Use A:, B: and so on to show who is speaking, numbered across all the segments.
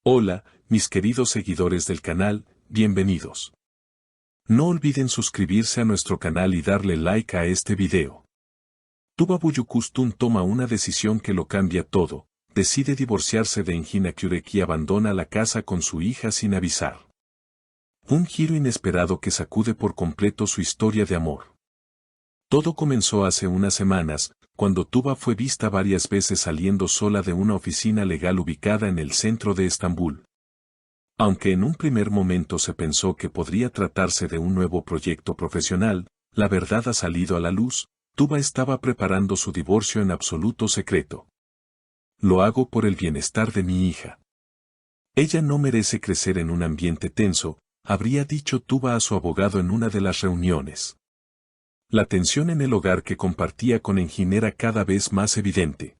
A: Hola, mis queridos seguidores del canal, bienvenidos. No olviden suscribirse a nuestro canal y darle like a este video. Tuba Büyüküstün toma una decisión que lo cambia todo, decide divorciarse de Engin Akyürek y abandona la casa con su hija sin avisar. Un giro inesperado que sacude por completo su historia de amor. Todo comenzó hace unas semanas, cuando Tuba fue vista varias veces saliendo sola de una oficina legal ubicada en el centro de Estambul. Aunque en un primer momento se pensó que podría tratarse de un nuevo proyecto profesional, la verdad ha salido a la luz. Tuba estaba preparando su divorcio en absoluto secreto. Lo hago por el bienestar de mi hija. Ella no merece crecer en un ambiente tenso, habría dicho Tuba a su abogado en una de las reuniones. La tensión en el hogar que compartía con Engin era cada vez más evidente.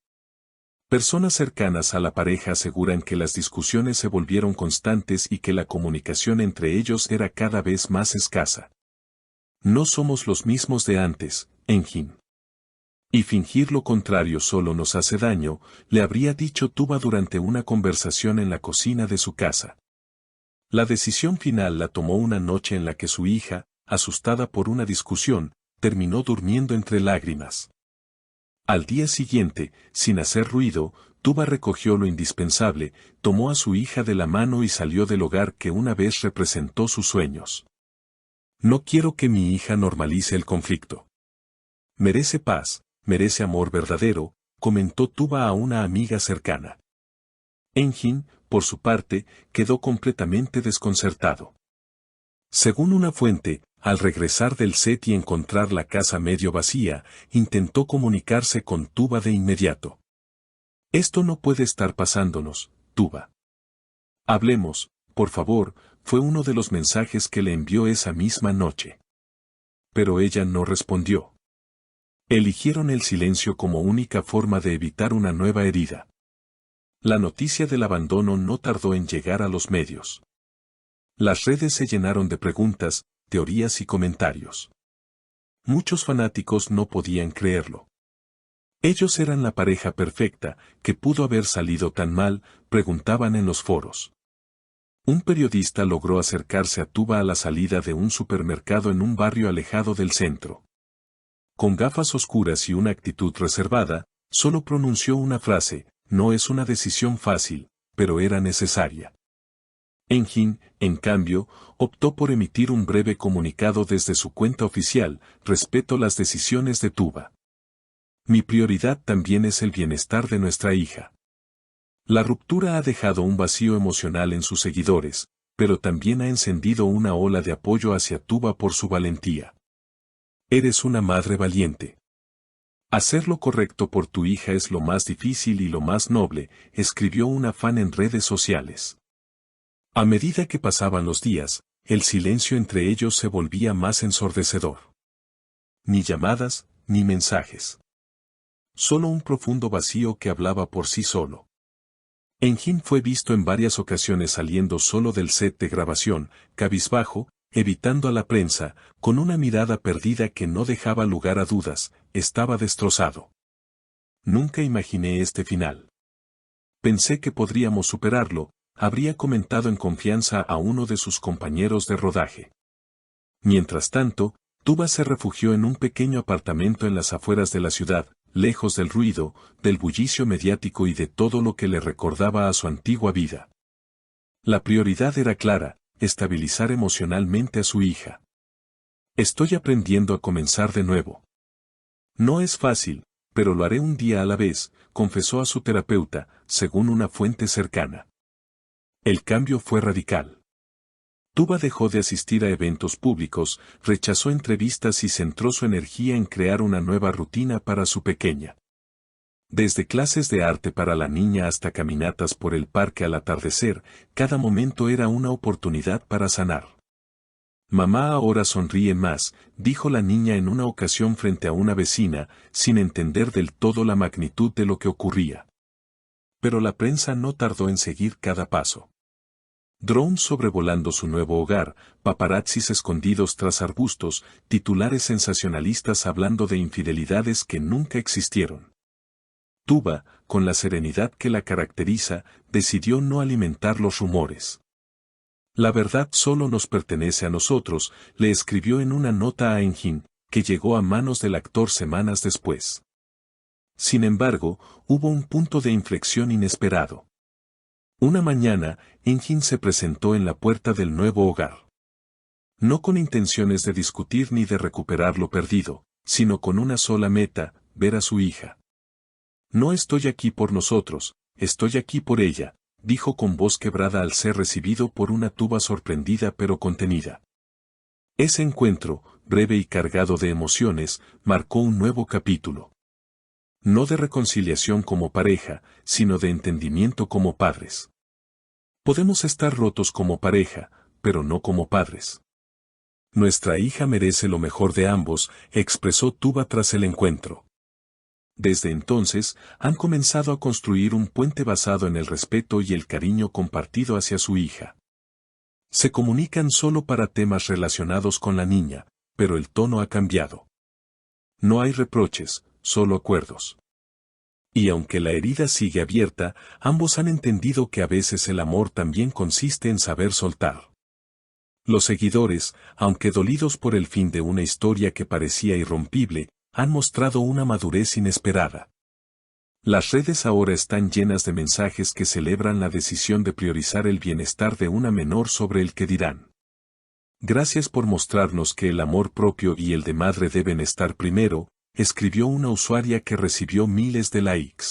A: Personas cercanas a la pareja aseguran que las discusiones se volvieron constantes y que la comunicación entre ellos era cada vez más escasa. No somos los mismos de antes, Engin. Y fingir lo contrario solo nos hace daño, le habría dicho Tuba durante una conversación en la cocina de su casa. La decisión final la tomó una noche en la que su hija, asustada por una discusión, terminó durmiendo entre lágrimas. Al día siguiente, sin hacer ruido, Tuba recogió lo indispensable, tomó a su hija de la mano y salió del hogar que una vez representó sus sueños. No quiero que mi hija normalice el conflicto. Merece paz, merece amor verdadero, comentó Tuba a una amiga cercana. Engin, por su parte, quedó completamente desconcertado. Según una fuente, al regresar del set y encontrar la casa medio vacía, intentó comunicarse con Tuba de inmediato. Esto no puede estar pasándonos, Tuba. Hablemos, por favor, fue uno de los mensajes que le envió esa misma noche. Pero ella no respondió. Eligieron el silencio como única forma de evitar una nueva herida. La noticia del abandono no tardó en llegar a los medios. Las redes se llenaron de preguntas, teorías y comentarios. Muchos fanáticos no podían creerlo. Ellos eran la pareja perfecta, que pudo haber salido tan mal, preguntaban en los foros. Un periodista logró acercarse a Tuba a la salida de un supermercado en un barrio alejado del centro. Con gafas oscuras y una actitud reservada, solo pronunció una frase: no es una decisión fácil, pero era necesaria. Engin, en cambio, optó por emitir un breve comunicado desde su cuenta oficial: respeto las decisiones de Tuba. Mi prioridad también es el bienestar de nuestra hija. La ruptura ha dejado un vacío emocional en sus seguidores, pero también ha encendido una ola de apoyo hacia Tuba por su valentía. Eres una madre valiente. Hacer lo correcto por tu hija es lo más difícil y lo más noble, escribió una fan en redes sociales. A medida que pasaban los días, el silencio entre ellos se volvía más ensordecedor. Ni llamadas, ni mensajes. Solo un profundo vacío que hablaba por sí solo. Engin fue visto en varias ocasiones saliendo solo del set de grabación, cabizbajo, evitando a la prensa, con una mirada perdida que no dejaba lugar a dudas. Estaba destrozado. Nunca imaginé este final. Pensé que podríamos superarlo, habría comentado en confianza a uno de sus compañeros de rodaje. Mientras tanto, Tuba se refugió en un pequeño apartamento en las afueras de la ciudad, lejos del ruido, del bullicio mediático y de todo lo que le recordaba a su antigua vida. La prioridad era clara: estabilizar emocionalmente a su hija. Estoy aprendiendo a comenzar de nuevo. No es fácil, pero lo haré un día a la vez, confesó a su terapeuta, según una fuente cercana. El cambio fue radical. Tuba dejó de asistir a eventos públicos, rechazó entrevistas y centró su energía en crear una nueva rutina para su pequeña. Desde clases de arte para la niña hasta caminatas por el parque al atardecer, cada momento era una oportunidad para sanar. Mamá ahora sonríe más, dijo la niña en una ocasión frente a una vecina, sin entender del todo la magnitud de lo que ocurría. Pero la prensa no tardó en seguir cada paso. Drones sobrevolando su nuevo hogar, paparazzis escondidos tras arbustos, titulares sensacionalistas hablando de infidelidades que nunca existieron. Tuba, con la serenidad que la caracteriza, decidió no alimentar los rumores. La verdad solo nos pertenece a nosotros, le escribió en una nota a Engin, que llegó a manos del actor semanas después. Sin embargo, hubo un punto de inflexión inesperado. Una mañana, Engin se presentó en la puerta del nuevo hogar. No con intenciones de discutir ni de recuperar lo perdido, sino con una sola meta, ver a su hija. No estoy aquí por nosotros, estoy aquí por ella, dijo con voz quebrada al ser recibido por una Tuba sorprendida pero contenida. Ese encuentro, breve y cargado de emociones, marcó un nuevo capítulo. No de reconciliación como pareja, sino de entendimiento como padres. Podemos estar rotos como pareja, pero no como padres. Nuestra hija merece lo mejor de ambos, expresó Tuba tras el encuentro. Desde entonces, han comenzado a construir un puente basado en el respeto y el cariño compartido hacia su hija. Se comunican solo para temas relacionados con la niña, pero el tono ha cambiado. No hay reproches, solo acuerdos. Y aunque la herida sigue abierta, ambos han entendido que a veces el amor también consiste en saber soltar. Los seguidores, aunque dolidos por el fin de una historia que parecía irrompible, han mostrado una madurez inesperada. Las redes ahora están llenas de mensajes que celebran la decisión de priorizar el bienestar de una menor sobre el que dirán. Gracias por mostrarnos que el amor propio y el de madre deben estar primero, escribió una usuaria que recibió miles de likes.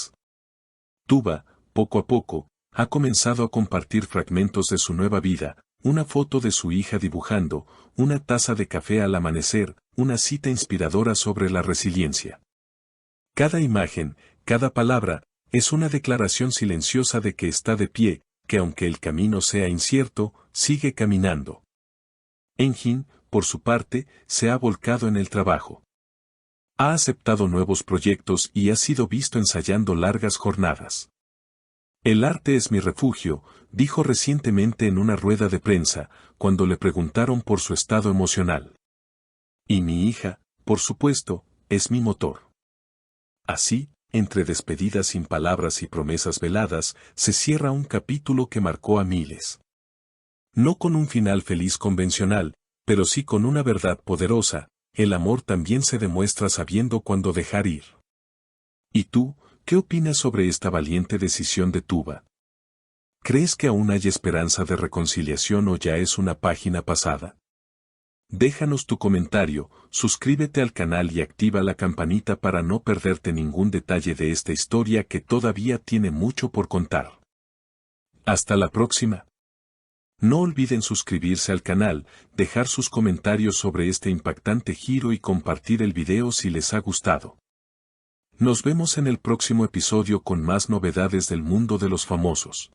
A: Tuba, poco a poco, ha comenzado a compartir fragmentos de su nueva vida, una foto de su hija dibujando, una taza de café al amanecer, una cita inspiradora sobre la resiliencia. Cada imagen, cada palabra, es una declaración silenciosa de que está de pie, que aunque el camino sea incierto, sigue caminando. Engin, por su parte, se ha volcado en el trabajo. Ha aceptado nuevos proyectos y ha sido visto ensayando largas jornadas. El arte es mi refugio, dijo recientemente en una rueda de prensa, cuando le preguntaron por su estado emocional. Y mi hija, por supuesto, es mi motor. Así, entre despedidas sin palabras y promesas veladas, se cierra un capítulo que marcó a miles. No con un final feliz convencional, pero sí con una verdad poderosa, el amor también se demuestra sabiendo cuándo dejar ir. ¿Y tú, qué opinas sobre esta valiente decisión de Tuba? ¿Crees que aún hay esperanza de reconciliación o ya es una página pasada? Déjanos tu comentario, suscríbete al canal y activa la campanita para no perderte ningún detalle de esta historia que todavía tiene mucho por contar. Hasta la próxima. No olviden suscribirse al canal, dejar sus comentarios sobre este impactante giro y compartir el video si les ha gustado. Nos vemos en el próximo episodio con más novedades del mundo de los famosos.